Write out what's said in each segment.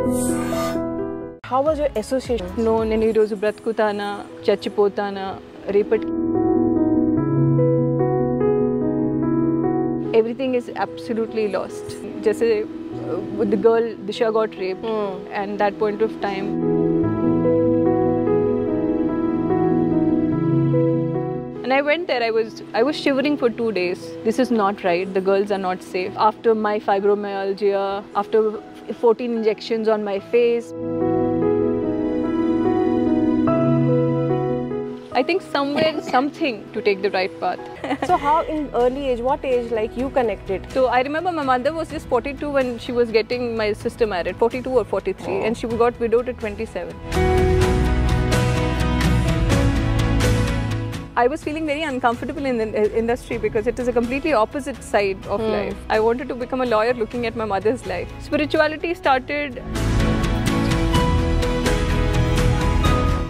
How was your association? No, nenu roju bratkutana, chachipotana, repati. Everything is absolutely lost. Just with the girl, Disha got raped, and that point of time. And I went there. I was shivering for 2 days. This is not right. The girls are not safe. After my fibromyalgia, after 14 injections on my face. I think somewhere, something to take the right path. So how in early age, what age like you connected? So I remember my mother was just 42 when she was getting my sister married, 42 or 43, and she got widowed at 27. I was feeling very uncomfortable in the industry because it is a completely opposite side of life. I wanted to become a lawyer looking at my mother's life. Spirituality started.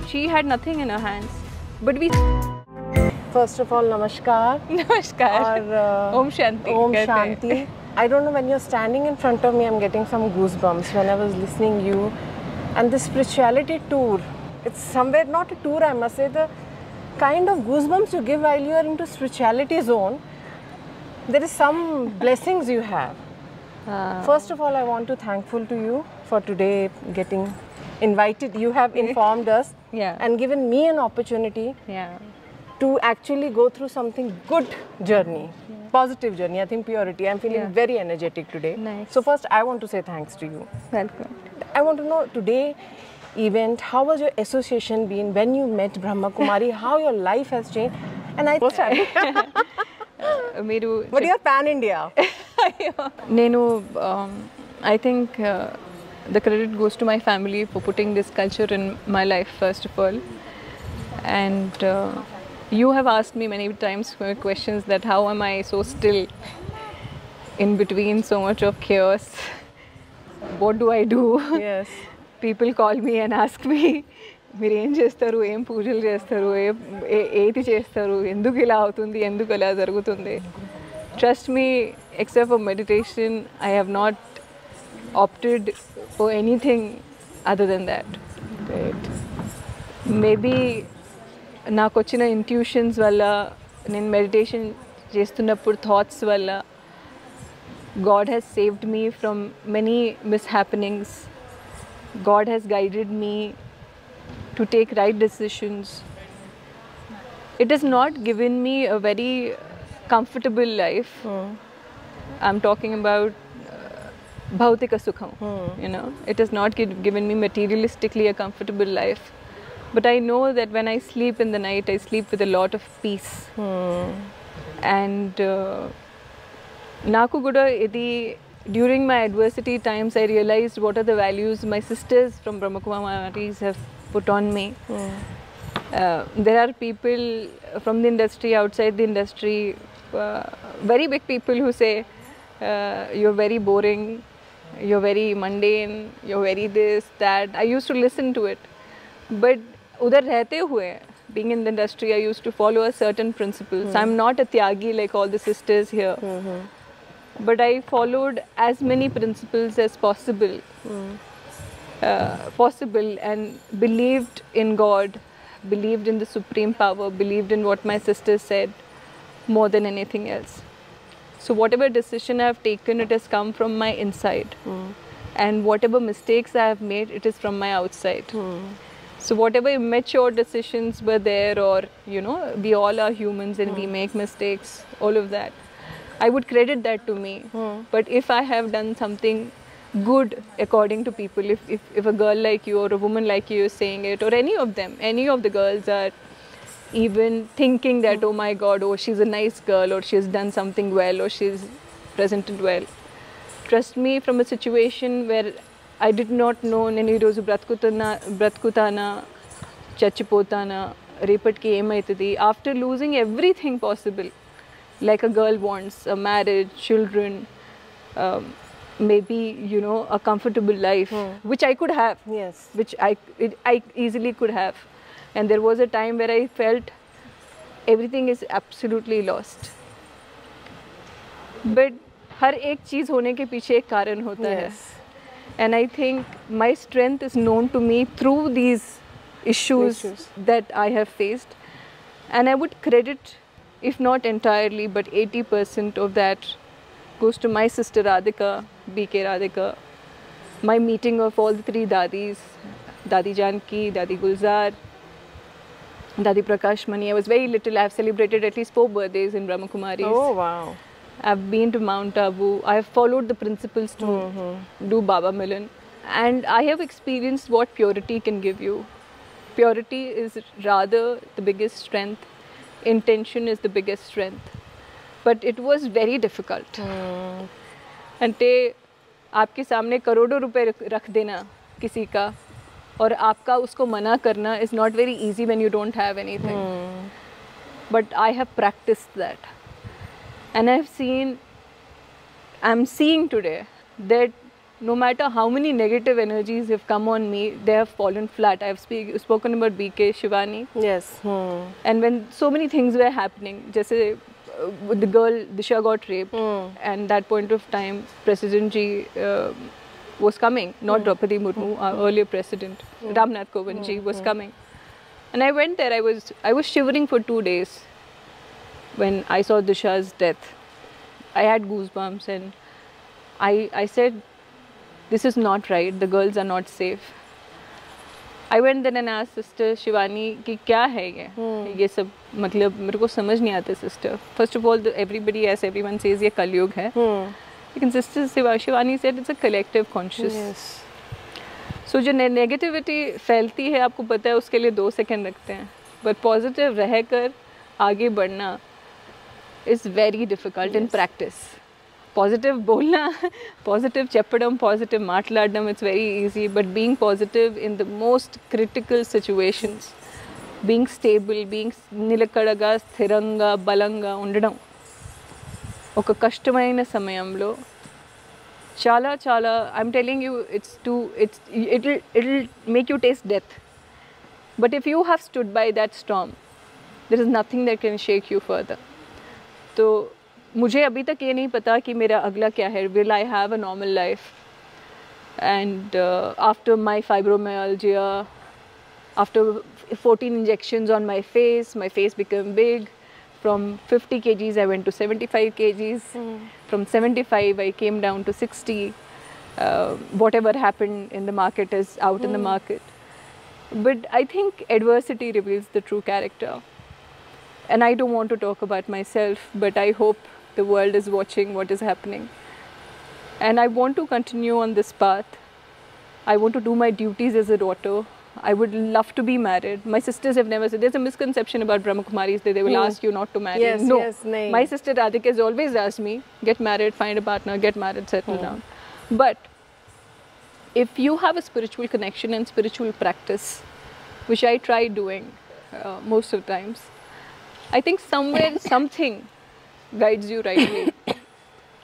She had nothing in her hands, but we. First of all, namaskar. Namaskar. Or Om Shanti. Om Shanti. I don't know, when you're standing in front of me, I'm getting some goosebumps when I was listening you. And the spirituality tour, it's somewhere not a tour, I must say, the kind of goosebumps you give while you are into spirituality zone, there is some blessings you have. First of all, I want to thankful to you for today getting invited. You have informed us and given me an opportunity to actually go through something good journey, positive journey. I think purity. I'm feeling very energetic today. Nice. So first, I want to say thanks to you. Welcome. I want to know today event, how was your association been when you met Brahma Kumari, how your life has changed, and I but you're pan India. I think the credit goes to my family for putting this culture in my life first of all, and you have asked me many times questions that how am I so still in between so much of chaos, what do I do? Yes. People call me and ask me, మీరు ఏం చేస్తారు, ఏం పూజలు చేస్తారు, ఏది చేస్తారు, ఎందుకు ఇలా అవుతుంది, ఎందుకు ఇలా జరుగుతుంది. Trust me, except for meditation, I have not opted for anything other than that. Great. Maybe నాకు వచ్చిన intuitions వల్ల, నేను మెడిటేషన్ చేస్తున్నప్పుడు థాట్స్ వల్ల, God has saved me from many mishappenings. God has guided me to take right decisions. It has not given me a very comfortable life. I'm talking about bhautika sukham. You know, it has not given me materialistically a comfortable life. But I know that when I sleep in the night, I sleep with a lot of peace. And naku kuda idi. During my adversity times, I realized what are the values my sisters from Brahma Kumaris have put on me. There are people from the industry, outside the industry, very big people who say, you're very boring, you're very mundane, you're very this, that. I used to listen to it. But udhar rehte hue, being in the industry, I used to follow a certain principles. I'm not a tyagi like all the sisters here. But I followed as many principles as possible, and believed in God, believed in the supreme power, believed in what my sister said more than anything else. So whatever decision I have taken, it has come from my inside. And whatever mistakes I have made, it is from my outside. So whatever immature decisions were there, or, you know, we all are humans and we make mistakes, all of that, I would credit that to me. But if I have done something good according to people, if a girl like you or a woman like you is saying it, or any of them, any of the girls are even thinking that, oh my God, oh she's a nice girl, or she's done something well, or she's presented well. Trust me, from a situation where I did not know nenu roju bratkutana, chachipotana, repatki emaitadi, after losing everything possible, like a girl wants, a marriage, children, maybe, you know, a comfortable life, which I could have, which I easily could have. And there was a time where I felt everything is absolutely lost. But हर एक चीज़ होने के पीछे एक कारण होता है. And I think my strength is known to me through these issues that I have faced. And I would credit, if not entirely, but 80% of that goes to my sister Radhika, BK Radhika, my meeting of all the three dadis, Dadi Janki, Dadi Gulzar, Dadi Prakash Mani. I was very little. I've celebrated at least 4 birthdays in Brahma Kumaris. Oh, wow. I've been to Mount Abu. I've followed the principles to do Baba Milan. And I have experienced what purity can give you. Purity is rather the biggest strength. Intention is the biggest strength. But it was very difficult. अंटे आपके सामने करोड़ों रुपए रख देना किसी का और आपका उसको मना करना is not very easy when you don't have anything. But I have practiced that. And I'm seeing today that no matter how many negative energies have come on me, they have fallen flat. I've spoken about BK, Shivani. Yes. And when so many things were happening, जैसे the girl Disha got raped, and that point of time, President Ji was coming, not Draupadi Murmu, our earlier president, Ramnath Kovind Ji was coming. And I went there, I was shivering for 2 days when I saw Disha's death. I had goosebumps and I said, this is not right, the girls are not safe. I went then and asked Sister Shivani कि क्या है ये सब मतलब मेरे को समझ नहीं आता sister. First of all, everybody, as everyone says, ये कलयुग है. लेकिन Sister Shivani said it's a collective conscious. Yes. So जो negativity फैलती है आपको पता है उसके लिए 2 सेकंड लगते हैं. But positive रहकर आगे बढ़ना is very difficult in practice. Positive bolna, positive cheppadam, positive matladam, it's very easy. But being positive in the most critical situations, being stable, being nilakadaga, sthiranga, balanga, undadam. Oka kashtamayina samayamlo, chala, I'm telling you, it'll make you taste death. But if you have stood by that storm, there is nothing that can shake you further. So, मुझे अभी तक ये नहीं पता कि मेरा अगला क्या है. Will I have a normal life? And after my fibromyalgia, after 14 injections on my face became big. From 50 kgs I went to 75 kgs. From 75 I came down to 60. Whatever happened in the market is out in the market. But I think adversity reveals the true character. And I don't want to talk about myself, but I hope the world is watching what is happening. And I want to continue on this path. I want to do my duties as a daughter. I would love to be married. My sisters have never said, there's a misconception about Brahma Kumaris that they will ask you not to marry. Yes, no. yes, nahin. My sister Radhika has always asked me, get married, find a partner, get married, settle down. But if you have a spiritual connection and spiritual practice, which I try doing most of the times, I think somewhere something guides you right way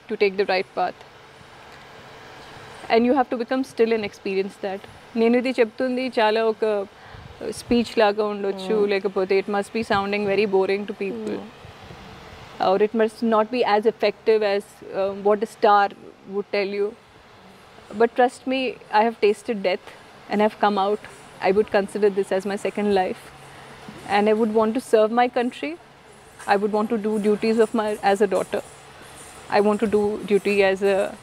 to take the right path. And you have to become still and experience that. Nenudi cheptundi chala oka speech laga undochu lekapothe it must be sounding very boring to people. Or it must not be as effective as what a star would tell you. But trust me, I have tasted death and have come out. I would consider this as my second life. And I would want to serve my country. I would want to do duties of as a daughter. I want to do duty as a,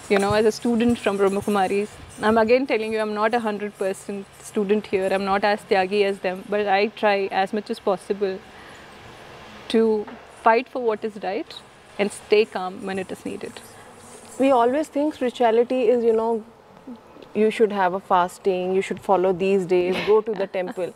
as a student from Brahma Kumaris. I'm again telling you, I'm not 100% student here. I'm not as tyagi as them, but I try as much as possible to fight for what is right and stay calm when it is needed. We always think spirituality is, you should have a fasting, you should follow these days, go to the temple.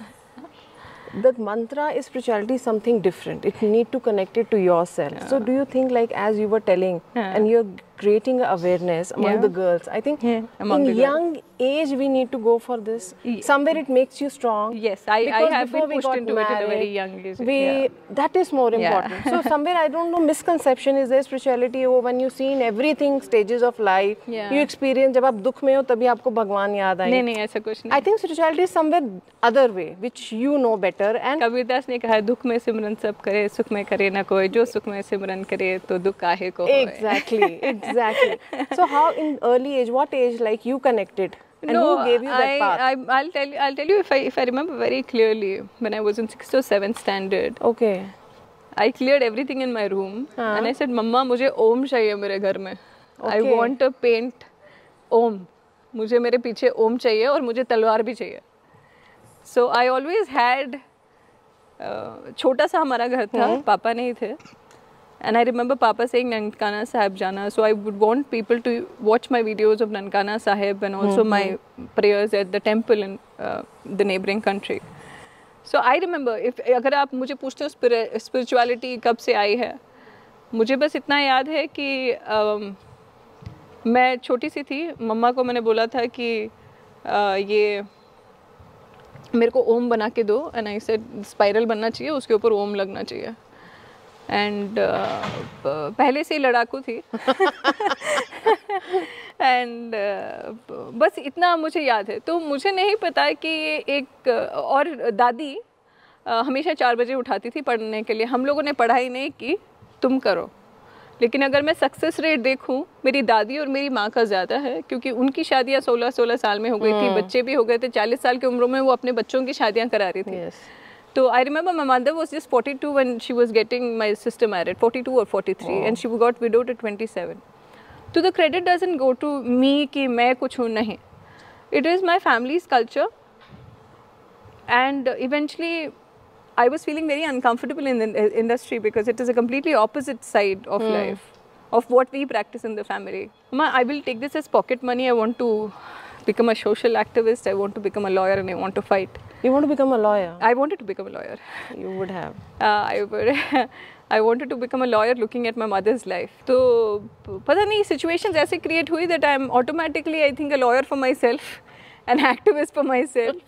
The mantra is spirituality is something different. It need to connect it to yourself. So do you think, like as you were telling, and you're creating awareness among the girls, I think in young age we need to go for this. Somewhere it makes you strong. Yes, I have been pushed into it at a very young age. That is more important. So somewhere, I don't know, misconception is there spirituality when you see in everything stages of life, you experience जब आप दुख में हो तभी आपको भगवान याद आए. नहीं ऐसा कुछ नहीं. I think spirituality is somewhere other way, which you know better better. And Kabirdas ने कहा दुख में सिमरन सब करे, सुख में करे ना कोई, जो सुख में सिमरन करे तो दुख काहे को होए. Exactly. So how in early age, what age like you connected? And who gave you that path? I'll tell you if I remember very clearly, when I was in 6th or 7th standard. Okay. I cleared everything in my room and I said, Mama, मुझे ओम चाहिए मेरे घर में. I want to paint ओम. मुझे मेरे पीछे ओम चाहिए और मुझे तलवार भी चाहिए. So I always had छोटा सा हमारा घर था, पापा नहीं थे. And I remember Papa saying Nankana Sahib Jana. So I would want people to watch my videos of Nankana Sahib and also my prayers at the temple in the neighboring country. So I remember, अगर आप मुझे पूछते हो spirituality कब से आई है, मुझे बस इतना याद है कि मैं छोटी सी थी, मम्मा को मैंने बोला था कि ये मेरे को ओम बना के दो, and I said स्पाइरल बनना चाहिए, उसके ऊपर ओम लगना चाहिए. एंड पहले से ही लड़ाकू थी. एंड बस इतना मुझे याद है. तो मुझे नहीं पता कि ये एक और दादी हमेशा 4 बजे उठाती थी पढ़ने के लिए. हम लोगों ने पढ़ाई नहीं की, तुम करो. लेकिन अगर मैं सक्सेस रेट देखूं, मेरी दादी और मेरी माँ का ज़्यादा है, क्योंकि उनकी शादियाँ 16-16 साल में हो गई थी, बच्चे भी हो गए थे. 40 साल की उम्र में वो अपने बच्चों की शादियाँ करा रही थी. So I remember my mother was just 42 when she was getting my sister married, 42 or 43, and she got widowed at 27. So the credit doesn't go to me कि मैं कुछ हूँ, नहीं. It is my family's culture, and eventually I was feeling very uncomfortable in the industry because it is a completely opposite side of life, of what we practice in the family. Mama, I will take this as pocket money. I want to become a social activist. I want to become a lawyer, and I want to fight. You want to become a lawyer? I wanted to become a lawyer. You would have. I wanted to become a lawyer looking at my mother's life. तो पता नहीं situations ऐसे create हुई that I am automatically, I think, a lawyer for myself, an activist for myself.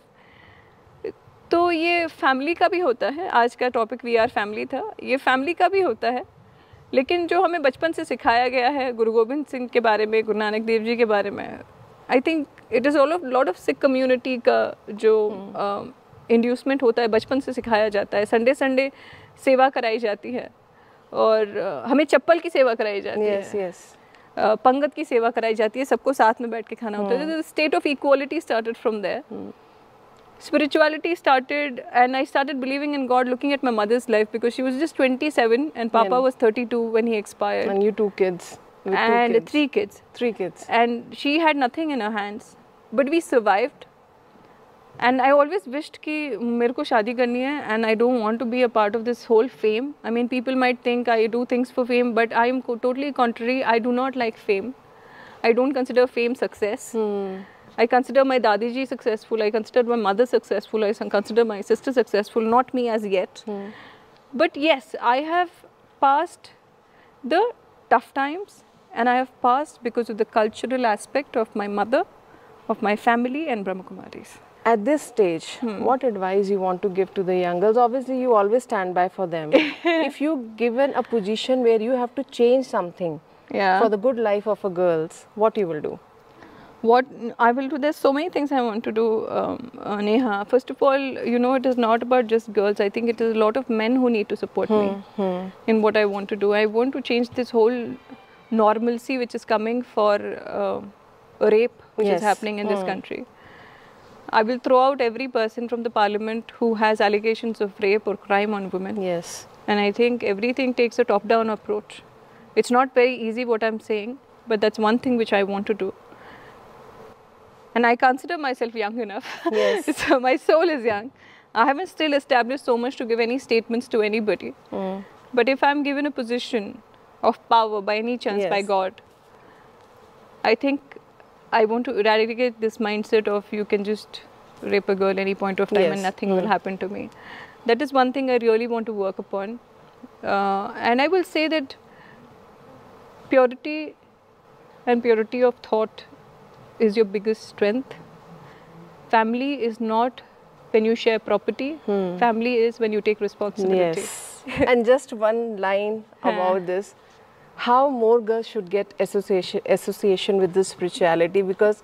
तो ये family का भी होता है. आज का topic we are family था. ये family का भी होता है. लेकिन जो हमें बचपन से सिखाया गया है गुरु गोविंद सिंह के बारे में, गुरु नानक देव जी के बारे में, I think it is all of lot of Sikh community का जो inducement होता है, बचपन से सिखाया जाता है. संडे सेवा कराई जाती है और हमें चप्पल की सेवा कराई जाती है. पंगत की सेवा कराई जाती है, सबको साथ में बैठ के खाना होता है. The state of equality started from there. Spirituality started, and I started believing in God looking at my mother's life, because she was just 27 and Papa was 32 when he expired. And you 2 kids. And 3 kids. 3 kids. And she had nothing in her hands. But we survived. And I always wished कि मेरे को शादी करनी है, and I don't want to be a part of this whole fame. I mean, people might think I do things for fame, but I am totally contrary. I do not like fame. I don't consider fame success. I consider my Dadi ji successful. I consider my mother successful. I consider my sister successful. Not me as yet. But yes, I have passed the tough times, and I have passed because of the cultural aspect of my mother, of my family, and Brahma Kumaris. At this stage, what advice you want to give to the young girls? Obviously, you always stand by for them. If you given a position where you have to change something for the good life of a girls, what you will do? What I will do, there's so many things I want to do, Neha. First of all, you know, it is not about just girls. I think it is a lot of men who need to support me in what I want to do. I want to change this whole normalcy which is coming for rape, which is happening in this country. I will throw out every person from the parliament who has allegations of rape or crime on women. Yes. And I think everything takes a top-down approach. It's not very easy what I'm saying, but that's one thing which I want to do. And I consider myself young enough. Yes. So my soul is young. I haven't still established so much to give any statements to anybody. But if I'm given a position of power by any chance, by God, I think I want to eradicate this mindset of you can just rape a girl any point of time and nothing will happen to me. That is one thing I really want to work upon. And I will say that purity and purity of thought is your biggest strength. Family is not when you share property. Family is when you take responsibility. Yes. And just one line about this. How more girls should get association with this spirituality, because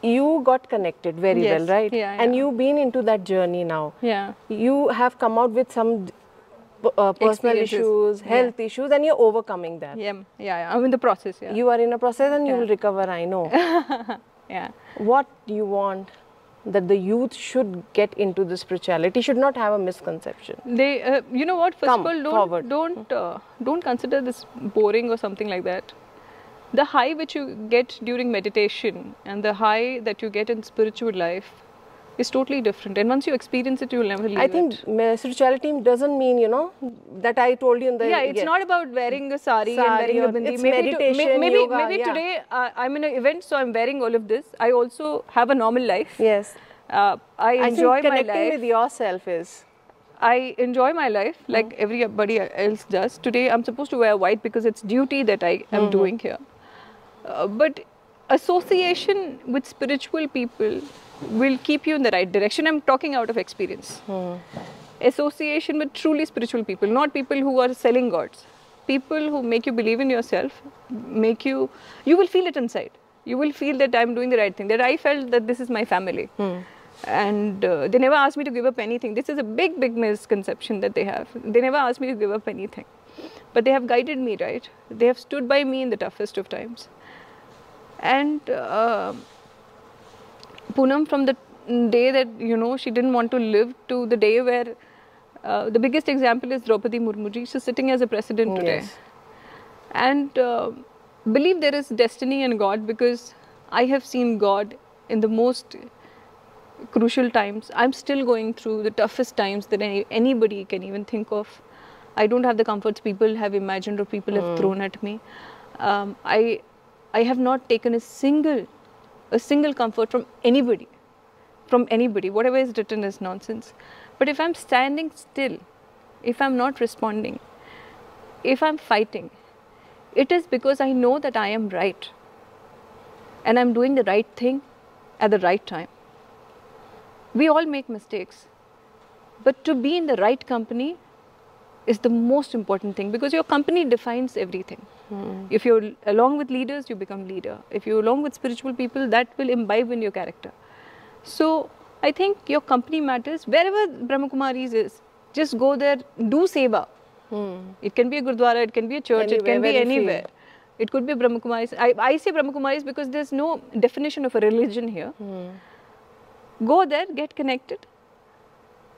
you got connected very Yes. well, right? Yeah, And yeah. you've been into that journey now. Yeah. You have come out with some personal Experiences. issues, health issues, and you're overcoming that. Yeah. Yeah. I'm in the process. Yeah. You are in a process and you Yeah. will recover, I know. Yeah. What do you want that the youth should get into the spirituality? Should not have a misconception. They, you know what? First Come of all, forward. don't consider this boring or something like that. The high which you get during meditation and the high that you get in spiritual life is totally different. And once you experience it, you will never leave I think it. spirituality doesn't mean, you know, that I told you in the Yeah, it's not about wearing a sari and Sari wearing a or- bindi. it's Maybe meditation, maybe yoga, maybe yeah. today I'm in an event, so I'm wearing all of this. I also have a normal life. Yes. I enjoy think my connecting life. with yourself is. I enjoy my life like everybody else does. Today I'm supposed to wear white because it's duty that I am doing here. But association with spiritual people will keep you in the right direction. I'm talking out of experience. Association with truly spiritual people, not people who are selling gods. People who make you believe in yourself, you will feel it inside. You will feel that I'm doing the right thing, that I felt that this is my family. And they never asked me to give up anything. This is a big, big misconception that they have. They never asked me to give up anything. But they have guided me, right? They have stood by me in the toughest of times. And Poonam, from the day that, you know, she didn't want to live to the day where the biggest example is Draupadi Murmu ji. She's sitting as a president today. Yes. And believe there is destiny in God, because I have seen God in the most crucial times. I'm still going through the toughest times that anybody can even think of. I don't have the comforts people have imagined or people have thrown at me. I have not taken a single comfort from anybody. Whatever is written is nonsense. But if I'm standing still, if I'm not responding, if I'm fighting, it is because I know that I am right. And I'm doing the right thing at the right time. We all make mistakes. But to be in the right company is the most important thing, because your company defines everything. If you're along with leaders, you become leader. If you're along with spiritual people, that will imbibe in your character. So I think your company matters. Wherever Brahma Kumaris is, just go there, do seva. It can be a Gurdwara, it can be a church, it can be Anywhere, anywhere. It could be Brahma Kumaris. I say Brahma Kumaris because there's no definition of a religion here. Go there, get connected,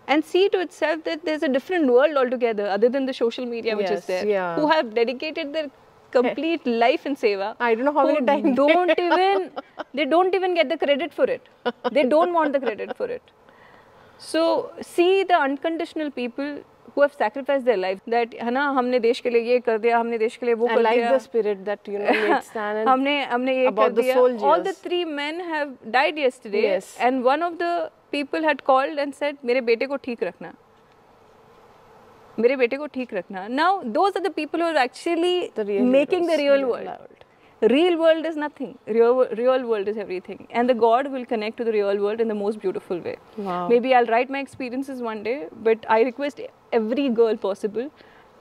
and see to itself that there's a different world altogether other than the social media which is Yes, there, yeah. who have dedicated their complete life in seva. I don't know how many times They don't even get the credit for it. They don't want the credit for it. So see the unconditional people who have sacrificed their life. That है ना, हमने देश के लिए ये कर दिया, हमने देश के लिए वो I कर like दिया. the spirit that, you know, made stand. And हमने ये about कर the दिया. soldiers. All the 3 men have died yesterday. Yes. And one of the people had called and said, मेरे बेटे को ठीक रखना. मेरे बेटे को ठीक रखना. Now those are the people who are actually making the real world. Real world is nothing. Real world is everything. And the God will connect to the real world in the most beautiful way. Wow. Maybe I'll write my experiences one day, but I request every girl possible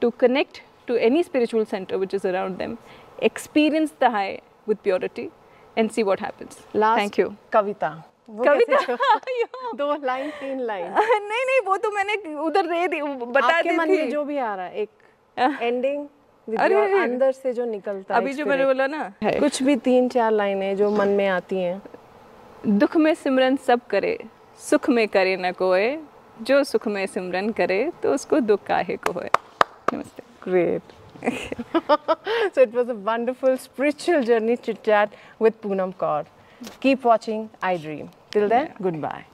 to connect to any spiritual center which is around them, experience the high with purity, and see what happens. Last Thank you. कविता. वो कविता? कैसे 2 line 3 line. नहीं वो तो मैंने उधर दे दी, बता आपके दी मन थी. में जो भी आ रहा है, एक एंडिंग अरे, अंदर से जो निकलता है. अभी जो मैंने बोला ना, कुछ भी 3-4 लाइनें जो मन में आती हैं. दुख में सिमरन सब करे, सुख में करे न कोई, जो सुख में सिमरन करे तो उसको दुख काहे को होए. Namaste. Great. So it was a wonderful spiritual journey chit chat with Poonam Kaur. Keep watching iDream. Till then, goodbye.